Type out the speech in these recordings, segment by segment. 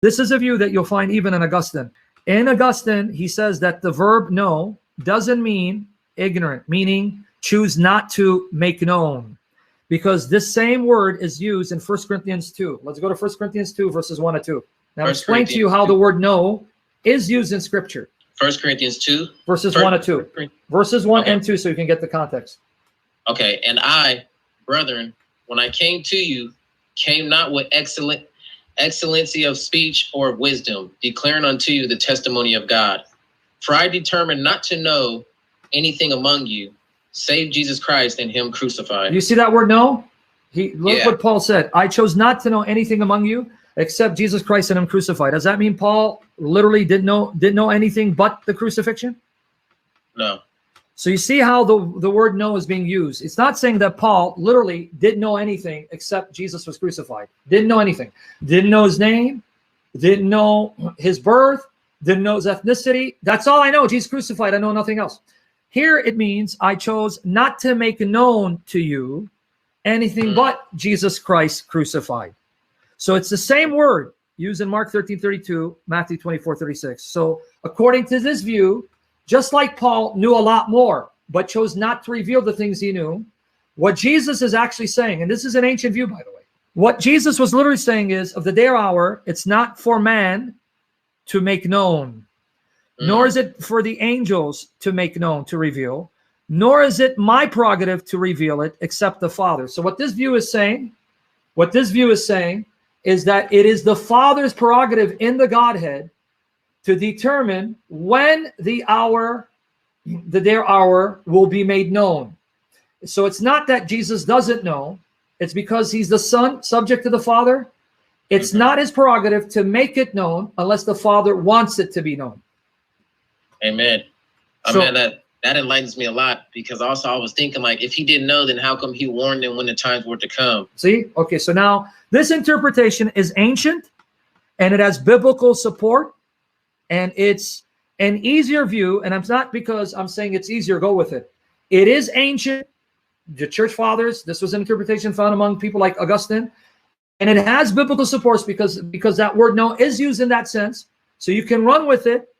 This is a view that you'll find even in Augustine. In Augustine, he says that the verb know doesn't mean ignorant, meaning choose not to make known. Because this same word is used in 1 Corinthians 2. Let's go to 1 Corinthians 2, verses 1 and 2. Now, I'll explain to you how the word know is used in Scripture. 1 Corinthians 2? Verses 1 and 2. Verses 1 and 2, so you can get the context. Okay, and I, brethren, when I came to you, came not with excellency of speech or of wisdom, declaring unto you the testimony of God. For I determined not to know anything among you, save Jesus Christ and him crucified. You see that word know? Look what Paul said. I chose not to know anything among you except Jesus Christ and him crucified. Does that mean Paul literally didn't know anything but the crucifixion? No. So you see how the word know is being used. It's not saying that Paul literally didn't know anything except Jesus was crucified. Didn't know anything. Didn't know his name. Didn't know his birth. Didn't know his ethnicity. That's all I know. Jesus crucified. I know nothing else. Here it means I chose not to make known to you anything but Jesus Christ crucified. So it's the same word used in Mark 13:32, Matthew 24:36. So according to this view, just like Paul knew a lot more, but chose not to reveal the things he knew, what Jesus is actually saying, and this is an ancient view, by the way, what Jesus was literally saying is, of the day or hour, it's not for man to make known, nor is it for the angels to make known, to reveal, nor is it my prerogative to reveal it, except the Father. So what this view is saying, is that it is the Father's prerogative in the Godhead to determine when the day or hour will be made known. So it's not that Jesus doesn't know. It's because he's the Son, subject to the Father. It's not his prerogative to make it known unless the Father wants it to be known. Amen. Man, that enlightens me a lot, because also I was thinking, like, if he didn't know, then how come he warned them when the times were to come? See? Okay, so now this interpretation is ancient and it has biblical support. And it's an easier view, and it's not because I'm saying it's easier, go with it. It is ancient. The church fathers, this was an interpretation found among people like Augustine, and it has biblical supports because that word know is used in that sense. So you can run with it.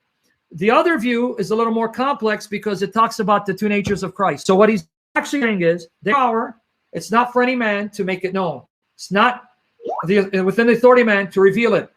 The other view is a little more complex because it talks about the two natures of Christ. So what he's actually saying is, the power, it's not for any man to make it known. It's not within the authority of man to reveal it.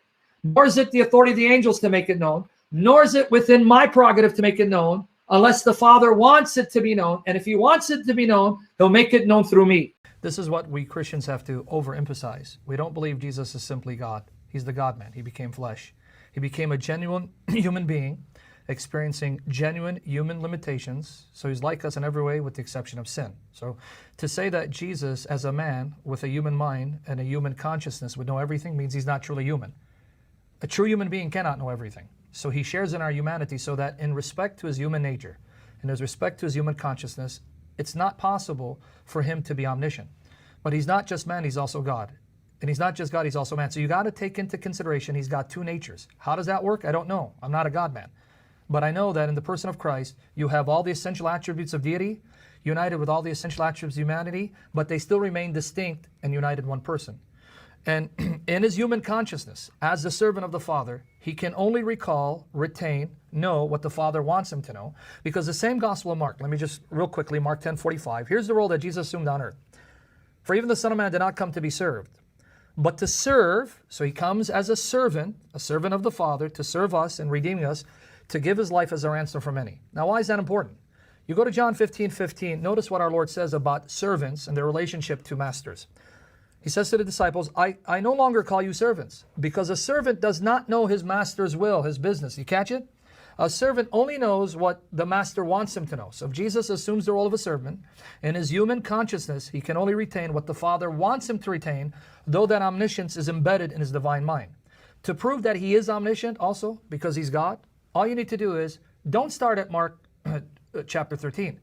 Nor is it the authority of the angels to make it known, nor is it within my prerogative to make it known, unless the Father wants it to be known. And if he wants it to be known, he'll make it known through me. This is what we Christians have to overemphasize. We don't believe Jesus is simply God. He's the God-man. He became flesh. He became a genuine human being, experiencing genuine human limitations. So he's like us in every way with the exception of sin. So to say that Jesus, as a man with a human mind and a human consciousness, would know everything means he's not truly human. A true human being cannot know everything. So he shares in our humanity, so that in respect to his human nature and with respect to his human consciousness, it's not possible for him to be omniscient. But he's not just man, he's also God. And he's not just God, he's also man. So you got to take into consideration he's got two natures. How does that work? I don't know. I'm not a God man. But I know that in the person of Christ, you have all the essential attributes of deity, united with all the essential attributes of humanity, but they still remain distinct and united one person. And in his human consciousness, as the servant of the Father, he can only recall, retain, know what the Father wants him to know. Because the same Gospel of Mark, let me just real quickly, Mark 10:45. Here's the role that Jesus assumed on earth. For even the Son of Man did not come to be served, but to serve. So he comes as a servant of the Father, to serve us and redeeming us, to give his life as a ransom for many. Now, why is that important? You go to John 15:15. Notice what our Lord says about servants and their relationship to masters. He says to the disciples, I no longer call you servants, because a servant does not know his master's will, his business. You catch it? A servant only knows what the master wants him to know. So if Jesus assumes the role of a servant, in his human consciousness, he can only retain what the Father wants him to retain, though that omniscience is embedded in his divine mind. To prove that he is omniscient also, because he's God, all you need to do is, don't start at Mark chapter 13.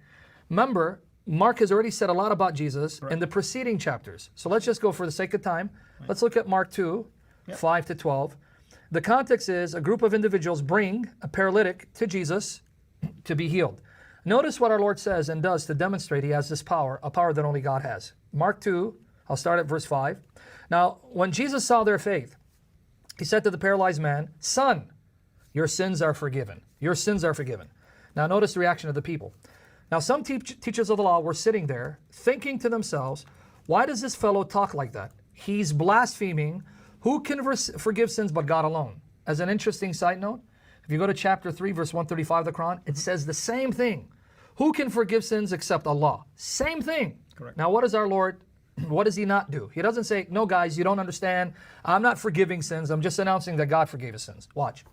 Remember, Mark has already said a lot about Jesus in the preceding chapters. So let's just go for the sake of time. Let's look at Mark 2, 5 to 12. The context is a group of individuals bring a paralytic to Jesus to be healed. Notice what our Lord says and does to demonstrate he has this power, a power that only God has. Mark 2, I'll start at verse 5. Now, when Jesus saw their faith, He said to the paralyzed man, "Son, your sins are forgiven." Your sins are forgiven. Now notice the reaction of the people. Now some teachers of the law were sitting there thinking to themselves, why does this fellow talk like that? He's blaspheming. Who can forgive sins but God alone? As an interesting side note, if you go to chapter 3, verse 135 of the Quran, it says the same thing. Who can forgive sins except Allah? Same thing. Correct. Now what does our Lord, what does he not do? He doesn't say, no guys, you don't understand. I'm not forgiving sins. I'm just announcing that God forgave his sins. Watch.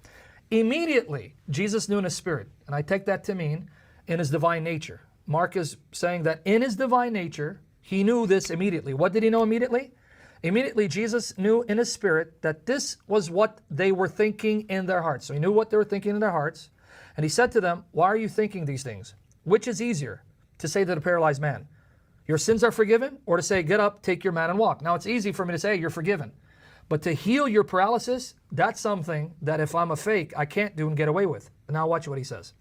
Immediately, Jesus knew in his spirit, and I take that to mean in his divine nature. Mark is saying that in his divine nature, he knew this immediately. What did he know immediately? Immediately, Jesus knew in his spirit that this was what they were thinking in their hearts. So he knew what they were thinking in their hearts. And he said to them, why are you thinking these things? Which is easier, to say to the paralyzed man, your sins are forgiven, or to say, get up, take your mat and walk? Now, it's easy for me to say, you're forgiven. But to heal your paralysis, that's something that if I'm a fake, I can't do and get away with. Now watch what he says.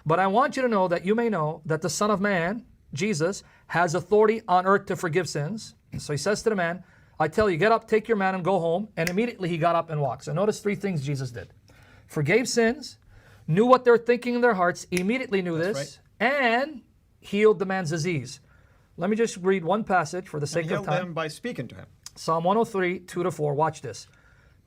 But I want you to know that you may know that the Son of Man, Jesus, has authority on earth to forgive sins. So he says to the man, I tell you, get up, take your mat and go home. And immediately he got up and walked. So notice three things Jesus did. Forgave sins, knew what they're thinking in their hearts, immediately knew this, and healed the man's disease. Let me just read one passage for the sake of time. Them by speaking to him. Psalm 103, 2-4. Watch this.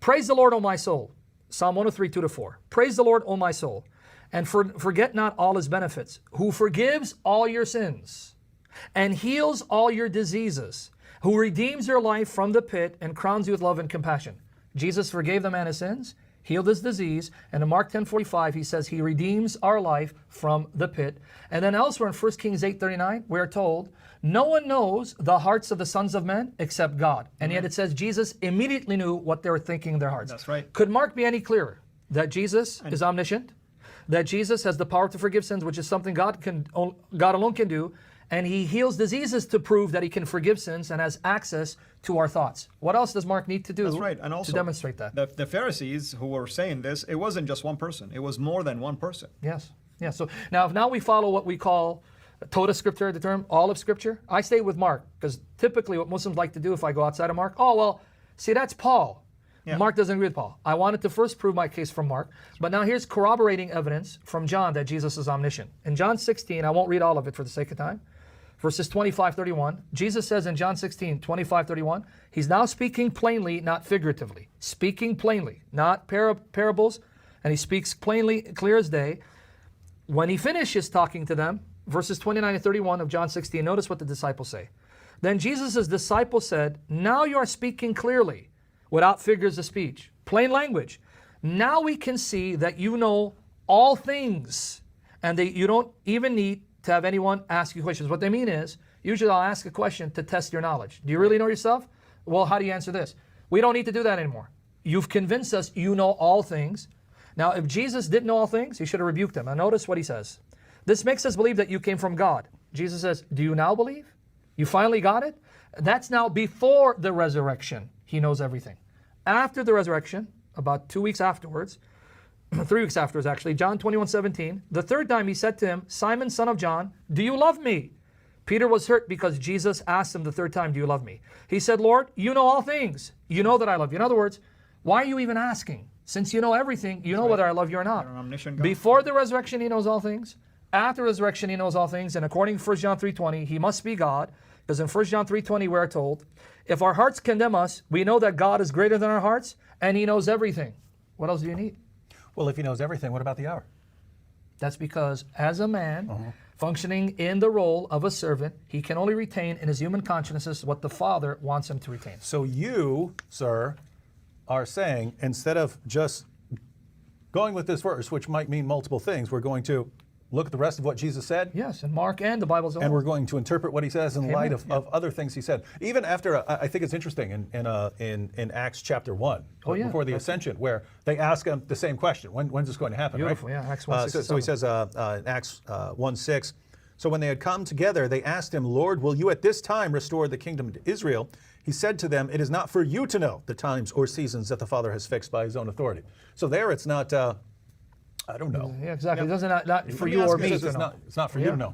Praise the Lord, O my soul. Psalm 103, 2-4. Praise the Lord, O my soul. And forget not all his benefits, who forgives all your sins and heals all your diseases, who redeems your life from the pit and crowns you with love and compassion. Jesus forgave the man his sins, healed his disease, and in Mark 10:45 he says he redeems our life from the pit. And then elsewhere in 1 Kings 8:39 we're told, no one knows the hearts of the sons of men except God. And yet it says Jesus immediately knew what they were thinking in their hearts. That's right. Could Mark be any clearer that Jesus is omniscient, that Jesus has the power to forgive sins, which is something God alone can do, and he heals diseases to prove that he can forgive sins and has access to our thoughts? What else does Mark need to do That's right. And also, to demonstrate that? The Pharisees who were saying this, it wasn't just one person. It was more than one person. Yes. Yeah. So now we follow what we call Toda Scriptura, the term, all of Scripture. I stay with Mark because typically what Muslims like to do if I go outside of Mark, oh, well, see, that's Paul. Yeah. Mark doesn't agree with Paul. I wanted to first prove my case from Mark, but now here's corroborating evidence from John that Jesus is omniscient. In John 16, I won't read all of it for the sake of time, verses 25-31, Jesus says in John 16, 25-31, he's now speaking plainly, not figuratively. Speaking plainly, not parables, and he speaks plainly, clear as day. When he finishes talking to them, verses 29-31 of John 16, notice what the disciples say. Then Jesus' disciples said, now you are speaking clearly, without figures of speech. Plain language. Now we can see that you know all things, and that you don't even need to have anyone ask you questions. What they mean is, usually I'll ask a question to test your knowledge. Do you really know yourself? Well, how do you answer this? We don't need to do that anymore. You've convinced us you know all things. Now, if Jesus didn't know all things, he should have rebuked them. Now notice what he says. This makes us believe that you came from God. Jesus says, do you now believe? You finally got it? That's now before the resurrection. He knows everything. After the resurrection, about 2 weeks afterwards, 3 weeks afterwards actually, John 21:17, the third time he said to him, Simon, son of John, do you love me? Peter was hurt because Jesus asked him the third time, do you love me? He said, Lord, you know all things. You know that I love you. In other words, why are you even asking? Since you know everything, you know whether I love you or not. You're an omniscient God. Before the resurrection, he knows all things. After resurrection, he knows all things. And according to 1 John 3:20, he must be God. Because in 1 John 3:20, we're told, if our hearts condemn us, we know that God is greater than our hearts, and he knows everything. What else do you need? Well, if he knows everything, what about the hour? That's because as a man, functioning in the role of a servant, he can only retain in his human consciousness what the Father wants him to retain. So you, sir, are saying, instead of just going with this verse, which might mean multiple things, we're going to look at the rest of what Jesus said. Yes, and Mark and the Bible's own. And we're going to interpret what he says in Amen. light of other things he said. Even after, I think it's interesting in Acts chapter 1, before the ascension, where they ask him the same question. When's this going to happen? Beautiful, right? yeah, Acts 1:6 so he says in Acts 1:6, so when they had come together, they asked him, Lord, will you at this time restore the kingdom to Israel? He said to them, it is not for you to know the times or seasons that the Father has fixed by his own authority. So there it's not... I don't know. Yeah, exactly. It doesn't not for me you ask or you me this, to know. It's not for you to know.